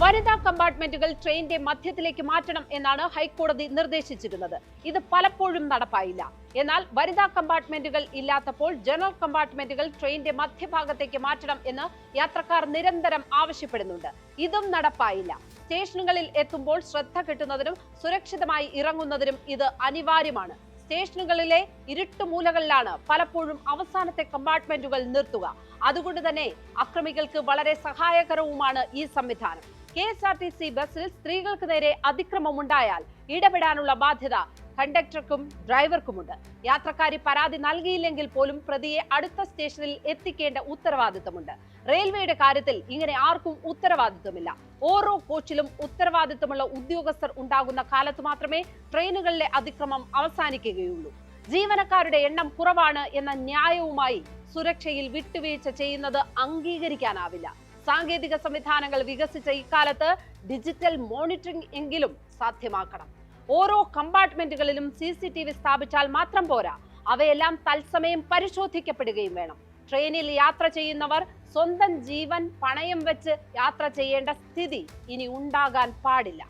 വനിതാ കമ്പാർട്ട്മെന്റുകൾ ട്രെയിനിന്റെ മധ്യത്തിലേക്ക് മാറ്റണം എന്നാണ് ഹൈക്കോടതി നിർദ്ദേശിച്ചിരുന്നത്. ഇത് പലപ്പോഴും നടപ്പായില്ല. എന്നാൽ വനിതാ കമ്പാർട്ട്മെന്റുകൾ ഇല്ലാത്തപ്പോൾ ജനറൽ കമ്പാർട്ട്മെന്റുകൾ ട്രെയിനിന്റെ മധ്യഭാഗത്തേക്ക് മാറ്റണം എന്ന് യാത്രക്കാർ നിരന്തരം ആവശ്യപ്പെടുന്നുണ്ട്. ഇതും നടപ്പായില്ല. സ്റ്റേഷനുകളിൽ എത്തുമ്പോൾ ശ്രദ്ധ കിട്ടുന്നതിനും സുരക്ഷിതമായി ഇറങ്ങുന്നതിനും ഇത് അനിവാര്യമാണ്. സ്റ്റേഷനുകളിലെ ഇരുട്ടുമൂലകളിലാണ് പലപ്പോഴും അവസാനത്തെ കമ്പാർട്ട്മെന്റുകൾ നിർത്തുക. അതുകൊണ്ട് തന്നെ അക്രമികൾക്ക് വളരെ സഹായകരവുമാണ് ഈ സംവിധാനം. KSRTC ബസ്സിൽ സ്ത്രീകൾക്ക് നേരെ അതിക്രമമുണ്ടായാൽ ഇടപെടാനുള്ള ബാധ്യത കണ്ടക്ടർക്കും ഡ്രൈവർക്കുമുണ്ട്. യാത്രക്കാരി പരാതി നൽകിയില്ലെങ്കിൽ പോലും പ്രതിയെ അടുത്ത സ്റ്റേഷനിൽ എത്തിക്കേണ്ട ഉത്തരവാദിത്തമുണ്ട്. റെയിൽവേയുടെ കാര്യത്തിൽ ഇങ്ങനെ ആർക്കും ഉത്തരവാദിത്തമില്ല. ഓരോ കോച്ചിലും ഉത്തരവാദിത്തമുള്ള ഉദ്യോഗസ്ഥർ ഉണ്ടാകുന്ന കാലത്ത് മാത്രമേ ട്രെയിനുകളിലെ അതിക്രമം അവസാനിക്കുകയുള്ളൂ. ജീവനക്കാരുടെ എണ്ണം കുറവാണ് എന്ന ന്യായവുമായി സുരക്ഷയിൽ വിട്ടുവീഴ്ച ചെയ്യുന്നത് അംഗീകരിക്കാനാവില്ല. സാങ്കേതിക സംവിധാനങ്ങൾ വികസിച്ച ഇക്കാലത്ത് ഡിജിറ്റൽ മോണിറ്ററിംഗ് എങ്കിലും സാധ്യമാക്കണം. ഓരോ കമ്പാർട്ട്മെന്റുകളിലും CCTV സ്ഥാപിച്ചാൽ മാത്രം പോരാ, അവയെല്ലാം തത്സമയം പരിശോധിക്കപ്പെടുകയും വേണം. ട്രെയിനിൽ യാത്ര ചെയ്യുന്നവർ സ്വന്തം ജീവൻ പണയം വെച്ച് യാത്ര ചെയ്യേണ്ട സ്ഥിതി ഇനി ഉണ്ടാകാൻ പാടില്ല.